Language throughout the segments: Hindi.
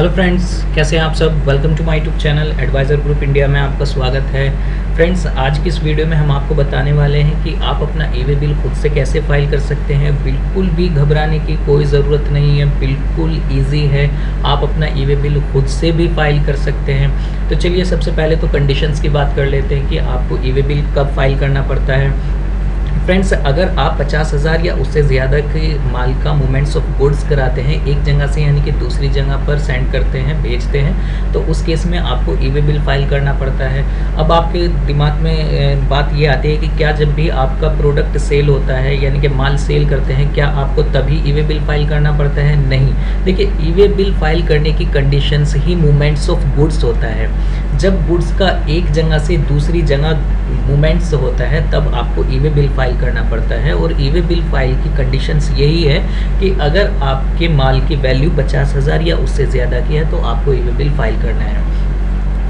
हेलो फ्रेंड्स, कैसे हैं आप सब। Welcome to my YouTube channel advisor group India में आपका स्वागत है। फ्रेंड्स, आज की इस वीडियो में हम आपको बताने वाले हैं कि आप अपना ई-वे बिल खुद से कैसे फाइल कर सकते हैं। बिल्कुल भी घबराने की कोई ज़रूरत नहीं है, बिल्कुल ईजी है। आप अपना ई-वे बिल खुद से भी फाइल कर सकते हैं। तो चलिए सबसे पहले तो कंडीशंस की बात कर लेते हैं कि आपको ई-वे बिल कब फाइल करना पड़ता है। फ्रेंड्स, अगर आप 50,000 या उससे ज़्यादा के माल का मूवमेंट्स ऑफ गुड्स कराते हैं एक जगह से यानी कि दूसरी जगह पर सेंड करते हैं, भेजते हैं, तो उस केस में आपको ई-वे बिल फाइल करना पड़ता है। अब आपके दिमाग में बात ये आती है कि क्या जब भी आपका प्रोडक्ट सेल होता है यानी कि माल सेल करते हैं, क्या आपको तभी ई-वे बिल फाइल करना पड़ता है? नहीं। देखिए, ई-वे बिल फाइल करने की conditions he movements of goods होता है। जब गुड्स का एक जगह से दूसरी जगह मूवमेंट्स होता है तब आपको ई-वे बिल फाइल करना पड़ता है। और ई-वे बिल फाइल की कंडीशंस यही है कि अगर आपके माल की वैल्यू 50,000 या उससे ज़्यादा की है तो आपको ई-वे बिल फाइल करना है।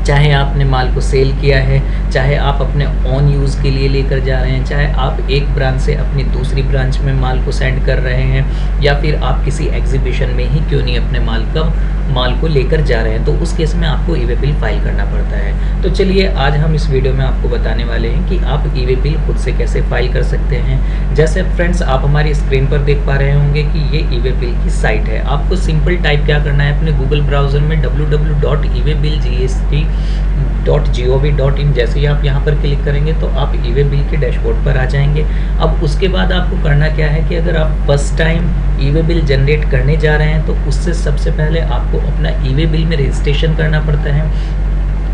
चाहे आपने माल को सेल किया है, चाहे आप अपने ऑन यूज़ के लिए लेकर जा रहे हैं, चाहे आप एक ब्रांच से अपनी दूसरी ब्रांच में माल को सेंड कर रहे हैं, या फिर आप किसी एग्जीबिशन में ही क्यों नहीं अपने माल को लेकर जा रहे हैं, तो उस केस में आपको ई-वे बिल फाइल करना पड़ता है। तो चलिए आज हम इस वीडियो में आपको बताने वाले हैं कि आप ई-वे बिल खुद से कैसे फाइल कर सकते हैं। जैसे फ्रेंड्स, आप हमारी स्क्रीन पर देख पा रहे होंगे कि ये ई-वे बिल की साइट है। आपको सिंपल टाइप क्या करना है, अपने गूगल ब्राउज़र में www.ewaybillgst.gov.in जैसे ही आप यहाँ पर क्लिक करेंगे तो आप ई-वे बिल के डैशबोर्ड पर आ जाएंगे। अब उसके बाद आपको करना क्या है कि अगर आप first time e-way bill generate करने जा रहे हैं तो उससे सबसे पहले आपको अपना ई-वे बिल में रजिस्ट्रेशन करना पड़ता है।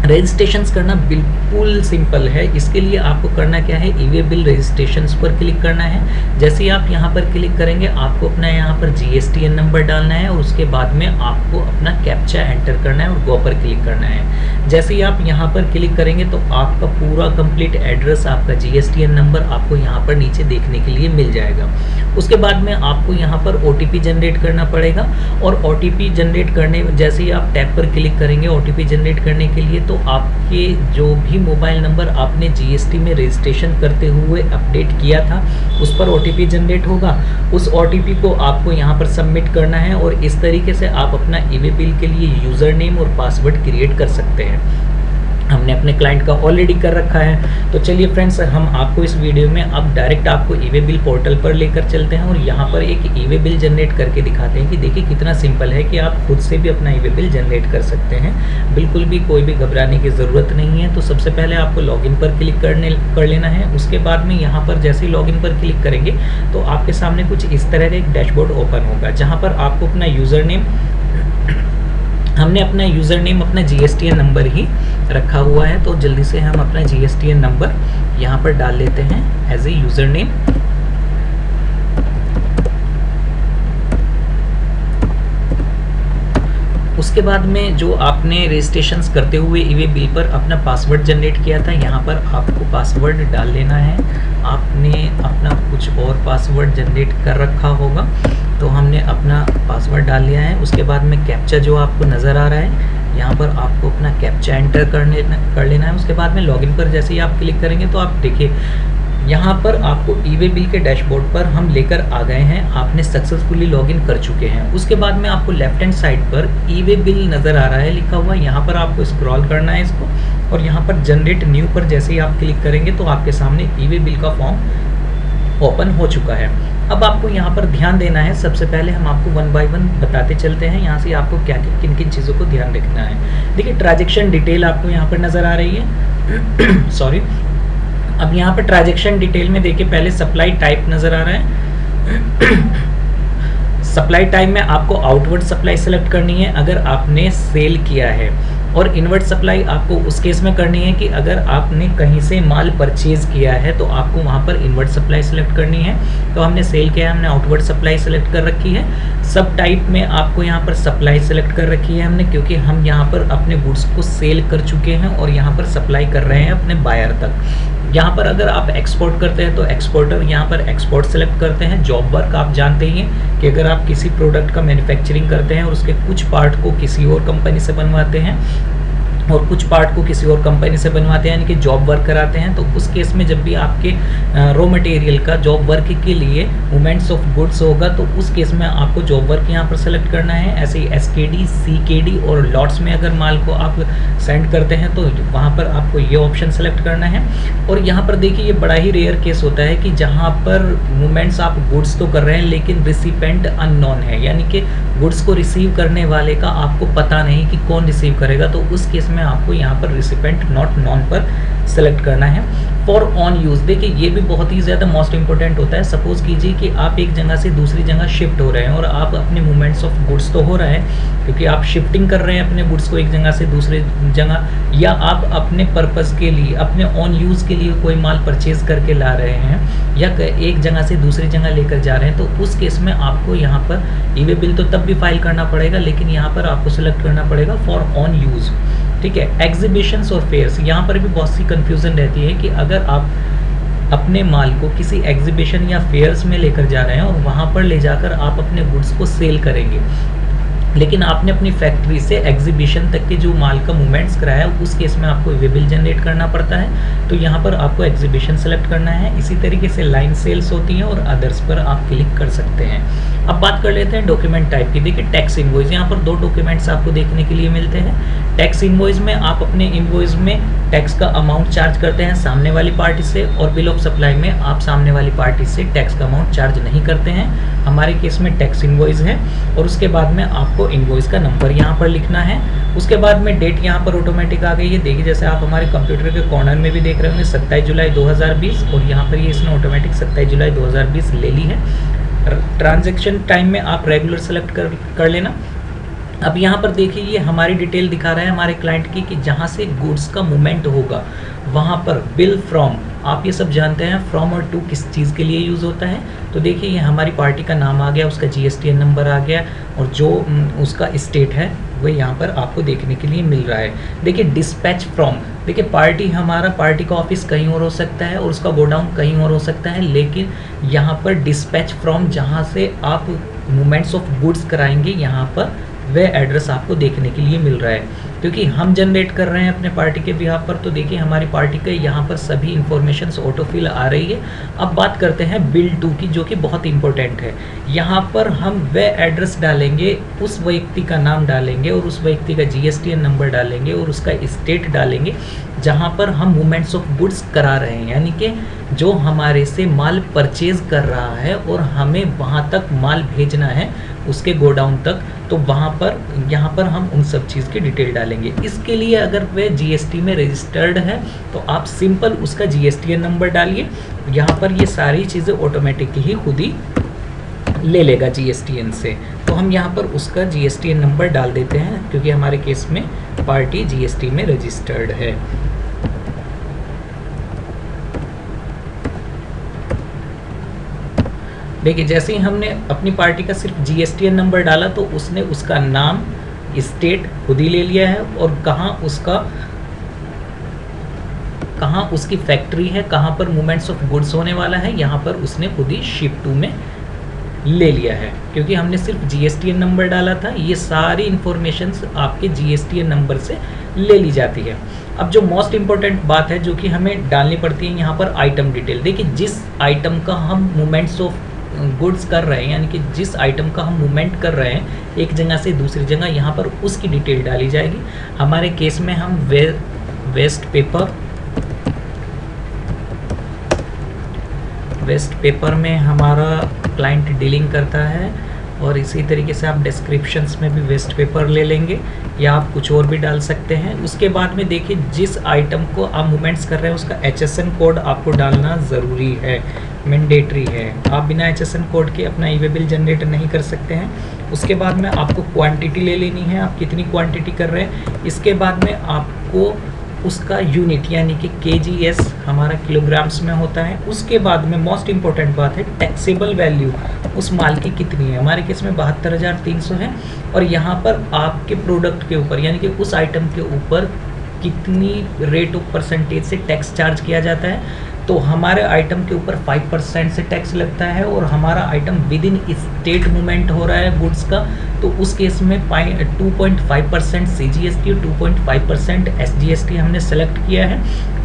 रजिस्ट्रेशंस करना बिल्कुल सिंपल है। इसके लिए आपको करना क्या है, ई-वे बिल रजिस्ट्रेशंस पर क्लिक करना है। जैसे ही आप यहाँ पर क्लिक करेंगे आपको अपना यहाँ पर जीएसटीएन नंबर डालना है और उसके बाद में आपको अपना कैप्चा एंटर करना है और गो पर क्लिक करना है। जैसे ही आप यहाँ पर क्लिक करेंगे तो आपका पूरा कंप्लीट एड्रेस, आपका जीएसटीएन नंबर आपको यहाँ पर नीचे देखने के लिए मिल जाएगा। उसके बाद में आपको यहाँ पर ओटीपी जनरेट करना पड़ेगा और ओटीपी जनरेट करने जैसे ही आप टैब पर क्लिक करेंगे ओटीपी जनरेट करने के लिए, तो आपके जो भी मोबाइल नंबर आपने जीएसटी में रजिस्ट्रेशन करते हुए अपडेट किया था उस पर ओटीपी जनरेट होगा। उस ओटीपी को आपको यहाँ पर सबमिट करना है और इस तरीके से आप अपना ई-वे बिल के लिए यूज़र नेम और पासवर्ड क्रिएट कर सकते हैं। हमने अपने क्लाइंट का ऑलरेडी कर रखा है। तो चलिए फ्रेंड्स, हम आपको इस वीडियो में अब डायरेक्ट आपको ई-वे बिल पोर्टल पर लेकर चलते हैं और यहाँ पर एक ई-वे बिल जनरेट करके दिखाते हैं कि देखिए कितना सिंपल है कि आप खुद से भी अपना ई-वे बिल जनरेट कर सकते हैं। बिल्कुल भी कोई भी घबराने की ज़रूरत नहीं है। तो सबसे पहले आपको लॉगिन पर क्लिक कर लेना है। उसके बाद में यहाँ पर जैसे ही लॉगिन पर क्लिक करेंगे तो आपके सामने कुछ इस तरह का एक डैशबोर्ड ओपन होगा जहाँ पर आपको अपना यूज़र नेम, हमने अपना यूज़र नेम अपना जीएसटीएन नंबर ही रखा हुआ है तो जल्दी से हम अपना जीएसटीएन नंबर यहाँ पर डाल लेते हैं एज ए यूज़र नेम। उसके बाद में जो आपने रजिस्ट्रेशंस करते हुए ई-वे बिल पर अपना पासवर्ड जनरेट किया था, यहाँ पर आपको पासवर्ड डाल लेना है। आपने अपना कुछ और पासवर्ड जनरेट कर रखा होगा तो हमने अपना पासवर्ड डाल लिया है। उसके बाद में कैप्चा जो आपको नज़र आ रहा है यहाँ पर आपको अपना कैप्चा एंटर कर लेना है। उसके बाद में लॉगिन पर जैसे ही आप क्लिक करेंगे तो आप देखिए यहाँ पर आपको ई-वे बिल के डैशबोर्ड पर हम लेकर आ गए हैं। आपने सक्सेसफुली लॉगिन कर चुके हैं। उसके बाद में आपको लेफ्ट हैंड साइड पर ई-वे बिल नज़र आ रहा है लिखा हुआ, यहाँ पर आपको स्क्रॉल करना है इसको और यहाँ पर जनरेट न्यू पर जैसे ही आप क्लिक करेंगे तो आपके सामने ई-वे बिल का फॉर्म ओपन हो चुका है। अब आपको यहाँ पर ध्यान देना है। सबसे पहले हम आपको वन बाय वन बताते चलते हैं यहाँ से आपको क्या किन किन चीज़ों को ध्यान रखना है। देखिए, ट्रांजैक्शन डिटेल आपको यहाँ पर नज़र आ रही है सॉरी। अब यहाँ पर ट्रांजैक्शन डिटेल में देखिए पहले सप्लाई टाइप नज़र आ रहा है। सप्लाई टाइप में आपको आउटवर्ड सप्लाई सेलेक्ट करनी है अगर आपने सेल किया है, और इनवर्ड सप्लाई आपको उस केस में करनी है कि अगर आपने कहीं से माल परचेज किया है तो आपको वहाँ पर इनवर्ड सप्लाई सेलेक्ट करनी है। तो हमने सेल किया है, हमने आउटवर्ड सप्लाई सेलेक्ट कर रखी है। सब टाइप में आपको यहाँ पर सप्लाई सेलेक्ट कर रखी है हमने, क्योंकि हम यहाँ पर अपने गुड्स को सेल कर चुके हैं और यहाँ पर सप्लाई कर रहे हैं अपने बायर तक। यहाँ पर अगर आप एक्सपोर्ट करते हैं तो एक्सपोर्टर यहाँ पर एक्सपोर्ट सेलेक्ट करते हैं। जॉब वर्क आप जानते ही हैं कि अगर आप किसी प्रोडक्ट का मैन्युफैक्चरिंग करते हैं और उसके कुछ पार्ट को किसी और कंपनी से बनवाते हैं और कुछ पार्ट को किसी और कंपनी से बनवाते हैं, यानी कि जॉब वर्क कराते हैं, तो उस केस में जब भी आपके रॉ मटेरियल का जॉब वर्क के लिए मूवमेंट्स ऑफ गुड्स होगा, तो उस केस में आपको जॉब वर्क यहाँ पर सेलेक्ट करना है। ऐसे ही एसकेडी, सीकेडी और लॉट्स में अगर माल को आप सेंड करते हैं तो वहाँ पर आपको ये ऑप्शन सेलेक्ट करना है। और यहाँ पर देखिए ये बड़ा ही रेयर केस होता है कि जहाँ पर मूवमेंट्स आप गुड्स तो कर रहे हैं लेकिन रिसिपेंट अननोन है, यानी कि गुड्स को रिसीव करने वाले का आपको पता नहीं कि कौन रिसीव करेगा, तो उस केस में आपको यहाँ पर रिसिपेंट नॉट नॉन पर सेलेक्ट करना है। फॉर ऑन यूज़, देखिए ये भी बहुत ही ज़्यादा मोस्ट इंपॉर्टेंट होता है। सपोज कीजिए कि आप एक जगह से दूसरी जगह शिफ्ट हो रहे हैं और आप अपने मूवमेंट्स ऑफ गुड्स तो हो रहा है क्योंकि आप शिफ्टिंग कर रहे हैं अपने गुड्स को एक जगह से दूसरी जगह, या आप अपने पर्पज़ के लिए, अपने ऑन यूज़ के लिए कोई माल परचेज करके ला रहे हैं या एक जगह से दूसरी जगह लेकर जा रहे हैं, तो उस केस में आपको यहाँ पर ई वे बिल तो तब भी फाइल करना पड़ेगा, लेकिन यहाँ पर आपको सेलेक्ट करना पड़ेगा फॉर ऑन यूज़। ठीक है। एग्जीबिशंस और फेयर्स, यहाँ पर भी बहुत सी कन्फ्यूज़न रहती है कि अगर आप अपने माल को किसी एग्जीबिशन या फेयर्स में लेकर जा रहे हैं और वहाँ पर ले जाकर आप अपने गुड्स को सेल करेंगे, लेकिन आपने अपनी फैक्ट्री से एग्जीबिशन तक के जो माल का मूवमेंट्स कराया, उस केस में आपको वे बिल जनरेट करना पड़ता है, तो यहाँ पर आपको एग्जीबिशन सेलेक्ट करना है। इसी तरीके से लाइन सेल्स होती हैं और अदर्स पर आप क्लिक कर सकते हैं। अब बात कर लेते हैं डॉक्यूमेंट टाइप की। देखिए टैक्स इनवॉइस, यहाँ पर दो डॉक्यूमेंट्स आपको देखने के लिए मिलते हैं। टैक्स इनवॉइस में आप अपने इनवॉइस में टैक्स का अमाउंट चार्ज करते हैं सामने वाली पार्टी से, और बिल ऑफ सप्लाई में आप सामने वाली पार्टी से टैक्स का अमाउंट चार्ज नहीं करते हैं। हमारे केस में टैक्स इनवॉइस है, और उसके बाद में आपको इनवॉइस का नंबर यहाँ पर लिखना है। उसके बाद में डेट यहाँ पर ऑटोमेटिक आ गई है। देखिए जैसे आप हमारे कंप्यूटर के कॉर्नर में भी देख रहे होंगे 27 जुलाई 2020, और यहाँ पर ये इसने ऑटोमेटिक 27 जुलाई 2020 ले ली है। ट्रांजैक्शन टाइम में आप रेगुलर सेलेक्ट कर लेना। अब यहाँ पर देखिए ये हमारी डिटेल दिखा रहा है हमारे क्लाइंट की कि जहाँ से गुड्स का मूवमेंट होगा वहाँ पर बिल फ्रॉम, आप ये सब जानते हैं फ्रॉम और टू किस चीज़ के लिए यूज़ होता है। तो देखिए ये हमारी पार्टी का नाम आ गया, उसका GSTN नंबर आ गया, और जो उसका स्टेट है वो यहाँ पर आपको देखने के लिए मिल रहा है। देखिए डिस्पैच फ्रॉम, देखिए पार्टी का ऑफिस कहीं और हो सकता है और उसका गोडाउन कहीं और हो सकता है, लेकिन यहाँ पर डिस्पैच फ्रॉम जहाँ से आप मूवमेंट्स ऑफ गुड्स कराएंगे, यहाँ पर वह एड्रेस आपको देखने के लिए मिल रहा है। क्योंकि हम जनरेट कर रहे हैं अपने पार्टी के बिहाफ पर, तो देखिए हमारी पार्टी के यहाँ पर सभी इन्फॉर्मेशन ऑटोफिल आ रही है। अब बात करते हैं बिल टू की, जो कि बहुत इंपॉर्टेंट है। यहाँ पर हम वह एड्रेस डालेंगे, उस व्यक्ति का नाम डालेंगे और उस व्यक्ति का GSTN नंबर डालेंगे और उसका स्टेट डालेंगे जहाँ पर हम मूवमेंट्स ऑफ गुड्स करा रहे हैं, यानी कि जो हमारे से माल परचेज कर रहा है और हमें वहाँ तक माल भेजना है उसके गोडाउन तक, तो वहाँ पर यहाँ पर हम उन सब चीज़ की डिटेल डालेंगे। इसके लिए अगर वह GST में रजिस्टर्ड है तो आप सिंपल उसका GSTN नंबर डालिए, यहाँ पर ये सारी चीज़ें ऑटोमेटिक ही खुद ही ले लेगा GSTN से। तो हम यहाँ पर उसका GSTN नंबर डाल देते हैं क्योंकि हमारे केस में पार्टी GST में रजिस्टर्ड है। देखिए जैसे ही हमने अपनी पार्टी का सिर्फ GSTN नंबर डाला तो उसने उसका नाम, स्टेट खुद ही ले लिया है, और कहाँ उसकी फैक्ट्री है, कहाँ पर मूवमेंट्स ऑफ गुड्स होने वाला है, यहाँ पर उसने खुद ही शिप टू में ले लिया है क्योंकि हमने सिर्फ GSTN नंबर डाला था। ये सारी इंफॉर्मेशंस आपके GSTN नंबर से ले ली जाती है। अब जो मोस्ट इम्पोर्टेंट बात है जो कि हमें डालनी पड़ती है यहाँ पर आइटम डिटेल। देखिए जिस आइटम का हम मूवमेंट्स ऑफ गुड्स कर रहे हैं, यानी कि जिस आइटम का हम मूवमेंट कर रहे हैं एक जगह से दूसरी जगह, यहाँ पर उसकी डिटेल डाली जाएगी। हमारे केस में हम वेस्ट पेपर में हमारा क्लाइंट डीलिंग करता है, और इसी तरीके से आप डिस्क्रिप्शंस में भी वेस्ट पेपर ले लेंगे या आप कुछ और भी डाल सकते हैं। उसके बाद में देखिए जिस आइटम को आप मूवमेंट्स कर रहे हैं उसका HSN कोड आपको डालना ज़रूरी है, मैंडेटरी है। आप बिना HSN कोड के अपना ई-वे बिल जनरेट नहीं कर सकते हैं। उसके बाद में आपको क्वांटिटी ले लेनी है, आप कितनी क्वांटिटी कर रहे हैं। इसके बाद में आपको उसका यूनिट यानी कि KGS हमारा किलोग्राम्स में होता है। उसके बाद में मोस्ट इम्पोर्टेंट बात है टैक्सेबल वैल्यू उस माल की कितनी है। हमारे केस में 72,300 है, और यहाँ पर आपके प्रोडक्ट के ऊपर यानी कि उस आइटम के ऊपर कितनी रेट ऑफ परसेंटेज से टैक्स चार्ज किया जाता है। तो हमारे आइटम के ऊपर 5% से टैक्स लगता है, और हमारा item with in state movement हो रहा है गुड्स का, तो उस केस में 2.5% CGST और 2.5% SGST हमने सेलेक्ट किया है।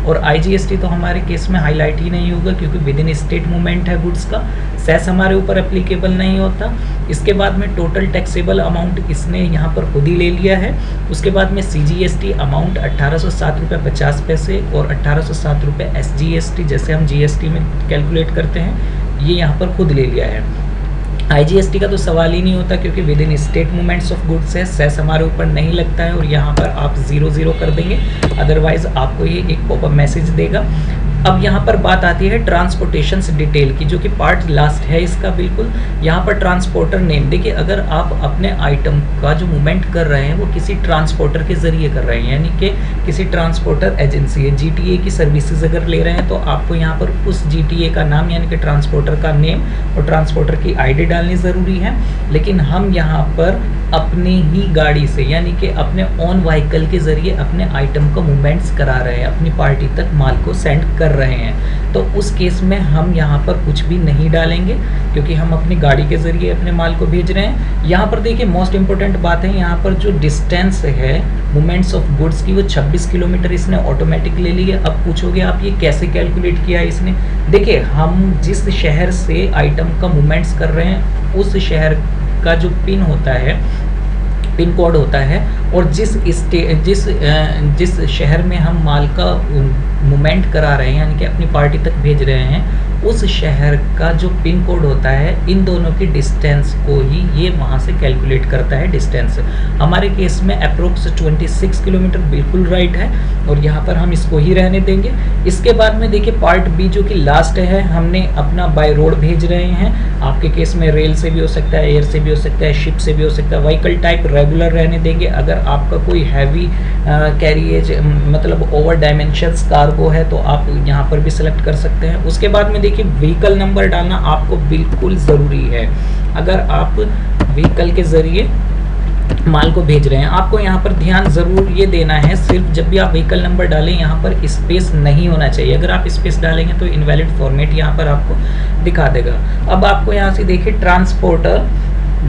और IGST तो हमारे केस में हाईलाइट ही नहीं होगा क्योंकि विद इन स्टेट मूवमेंट है गुड्स का, सेस हमारे ऊपर एप्लीकेबल नहीं होता। इसके बाद में टोटल टैक्सेबल अमाउंट इसने यहाँ पर खुद ही ले लिया है। उसके बाद में CGST अमाउंट 1807 रुपये 50 पैसे और 1807 रुपये SGST जैसे हम GST में कैलकुलेट करते हैं, ये यहाँ पर खुद ले लिया है। IGST का तो सवाल ही नहीं होता क्योंकि with in state movements of goods है, सेस हमारे ऊपर नहीं लगता है और यहाँ पर आप 0 कर देंगे, अदरवाइज आपको ये एक पॉपअप मैसेज देगा। अब यहाँ पर बात आती है ट्रांसपोर्टेशन डिटेल की, जो कि पार्ट लास्ट है इसका बिल्कुल। यहाँ पर ट्रांसपोर्टर नेम, देखिए अगर आप अपने आइटम का जो मूवमेंट कर रहे हैं वो किसी ट्रांसपोर्टर के जरिए कर रहे हैं, यानी कि किसी ट्रांसपोर्टर एजेंसी है, GTA की सर्विसेज अगर ले रहे हैं तो आपको यहाँ पर उस GTA का नाम यानी कि ट्रांसपोर्टर का नेम और ट्रांसपोर्टर की ID डालनी ज़रूरी है। लेकिन हम यहाँ पर अपने ही गाड़ी से यानी कि अपने ऑन व्हीकल के ज़रिए अपने आइटम का मूवमेंट्स करा रहे हैं, अपनी पार्टी तक माल को सेंड कर रहे हैं, तो उस केस में हम यहाँ पर कुछ भी नहीं डालेंगे क्योंकि हम अपनी गाड़ी के ज़रिए अपने माल को भेज रहे हैं। यहाँ पर देखिए मोस्ट इंपॉर्टेंट बात है, यहाँ पर जो डिस्टेंस है मूवमेंट्स ऑफ गुड्स की वो 26 किलोमीटर इसने ऑटोमेटिक ले ली है। अब पूछोगे आप ये कैसे कैलकुलेट किया है इसने? देखिए हम जिस शहर से आइटम का मूवमेंट्स कर रहे हैं उस शहर का जो पिन होता है, पिन कोड होता है, और जिस शहर में हम माल का मूवमेंट करा रहे हैं यानी कि अपनी पार्टी तक भेज रहे हैं उस शहर का जो पिन कोड होता है, इन दोनों की डिस्टेंस को ही ये वहाँ से कैलकुलेट करता है डिस्टेंस। हमारे केस में अप्रोक्स 26 किलोमीटर बिल्कुल राइट है और यहाँ पर हम इसको ही रहने देंगे। इसके बाद में देखिए पार्ट बी जो कि लास्ट है, हमने अपना बाय रोड भेज रहे हैं। आपके केस में रेल से भी हो सकता है, एयर से भी हो सकता है, शिप से भी हो सकता है। व्हीकल टाइप रेगुलर रहने देंगे। अगर आपका कोई हैवी कैरिएज मतलब ओवर डायमेंशंस कार्गो है तो आप यहाँ पर भी सिलेक्ट कर सकते हैं। उसके बाद में देखिए व्हीकल नंबर डालना आपको बिल्कुल ज़रूरी है। अगर आप व्हीकल के ज़रिए माल को भेज रहे हैं, आपको यहाँ पर ध्यान ज़रूर ये देना है, सिर्फ जब भी आप व्हीकल नंबर डालें यहाँ पर स्पेस नहीं होना चाहिए। अगर आप स्पेस डालेंगे तो इनवैलिड फॉर्मेट यहाँ पर आपको दिखा देगा। अब आपको यहाँ से देखिए transporter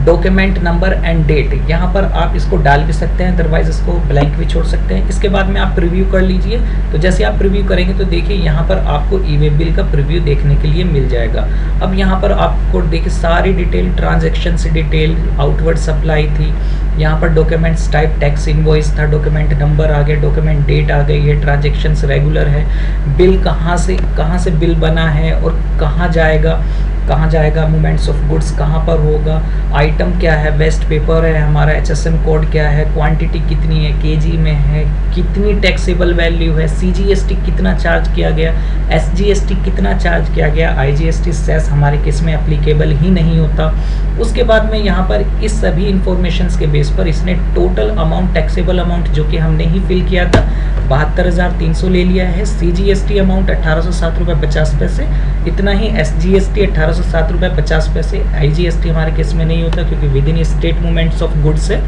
document number and date, यहाँ पर आप इसको डाल भी सकते हैं, अदरवाइज इसको ब्लैंक भी छोड़ सकते हैं। इसके बाद में आप प्रीव्यू कर लीजिए। तो जैसे आप प्रीव्यू करेंगे तो देखिए यहाँ पर आपको ई-वे बिल का प्रीव्यू देखने के लिए मिल जाएगा। अब यहाँ पर आपको देखिए सारी डिटेल, ट्रांजैक्शन से डिटेल, आउटवर्ड सप्लाई थी, यहाँ पर डॉक्यूमेंट्स टाइप टैक्स इनवॉइस था, डॉक्यूमेंट नंबर आ गया, डॉक्यूमेंट डेट आ गई है, ट्रांजैक्शंस रेगुलर है, बिल कहाँ से बिल बना है और कहाँ जाएगा, मूवमेंट्स ऑफ गुड्स कहाँ पर होगा, आइटम क्या है, वेस्ट पेपर है हमारा, HSM कोड क्या है, क्वांटिटी कितनी है, केजी में है, कितनी टैक्सेबल वैल्यू है, CGST कितना चार्ज किया गया, SGST कितना चार्ज किया गया, IGST सेस हमारे केस में एप्लीकेबल ही नहीं होता। उसके बाद में यहाँ पर इस सभी इंफॉर्मेशंस के बेस पर इसने टोटल अमाउंट, टैक्सेबल अमाउंट जो कि हमने ही फिल किया था 72,300 ले लिया है। CGST अमाउंट 1807 रुपये 50 पैसे, इतना ही। SGST 1807 रुपये 50 पैसे। IGST हमारे केस में नहीं होता क्योंकि with in state movements of goods है।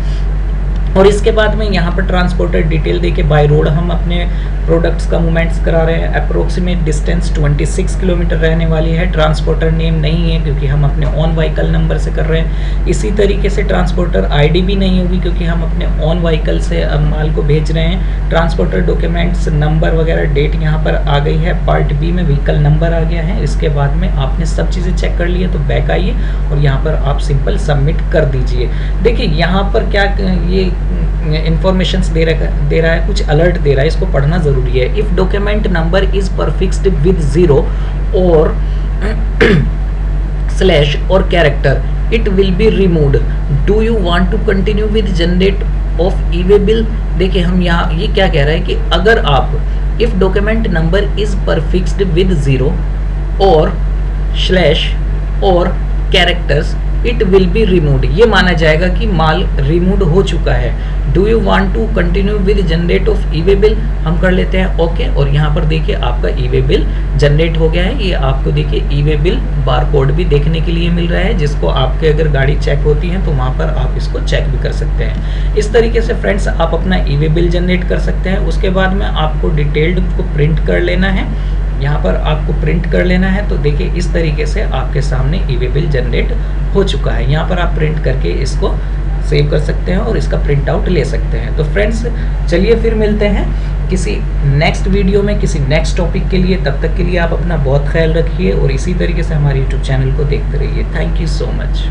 और इसके बाद में यहाँ पर ट्रांसपोर्टर डिटेल देके बाय रोड हम अपने प्रोडक्ट्स का मूवमेंट्स करा रहे हैं। अप्रोक्सीमेट डिस्टेंस 26 किलोमीटर रहने वाली है। ट्रांसपोर्टर नेम नहीं है क्योंकि हम अपने ऑन व्हीकल नंबर से कर रहे हैं। इसी तरीके से ट्रांसपोर्टर ID भी नहीं होगी क्योंकि हम अपने ऑन व्हीकल से माल को भेज रहे हैं। ट्रांसपोर्टर डॉक्यूमेंट्स नंबर वगैरह डेट यहाँ पर आ गई है। पार्ट बी में व्हीकल नंबर आ गया है। इसके बाद में आपने सब चीज़ें चेक कर ली है तो बैक आइए और यहाँ पर आप सिंपल सबमिट कर दीजिए। देखिए यहाँ पर क्या ये इंफॉर्मेशंस दे रहा है, कुछ अलर्ट दे रहा है, इसको पढ़ना जरूरी है। If document number is prefixed with 0 और स्लैश और character it will be removed. Do you want to continue with generate of e-way bill? देखिए हम यहाँ ये क्या कह रहा है कि अगर आप if document number is prefixed with 0 और स्लैश और characters it will be removed, ये माना जाएगा कि माल रिमूव हो चुका है। Do you want to continue with generate of e-way bill? हम कर लेते हैं ओके। और यहाँ पर देखिए आपका ई-वे बिल जनरेट हो गया है। ये आपको देखिए ई-वे बिल बार कोड भी देखने के लिए मिल रहा है, जिसको आपके अगर गाड़ी चेक होती है तो वहाँ पर आप इसको चेक भी कर सकते हैं। इस तरीके से फ्रेंड्स आप अपना ई-वे बिल जनरेट कर सकते हैं। उसके बाद में आपको डिटेल्ड को प्रिंट कर लेना है। यहाँ पर आपको प्रिंट कर लेना है। तो देखिए इस तरीके से आपके सामने ई-वे बिल जनरेट हो चुका है। यहाँ पर आप प्रिंट करके इसको सेव कर सकते हैं और इसका प्रिंट आउट ले सकते हैं। तो फ्रेंड्स चलिए फिर मिलते हैं किसी नेक्स्ट वीडियो में किसी नेक्स्ट टॉपिक के लिए। तब तक के लिए आप अपना बहुत ख्याल रखिए और इसी तरीके से हमारे यूट्यूब चैनल को देखते रहिए। Thank you so much.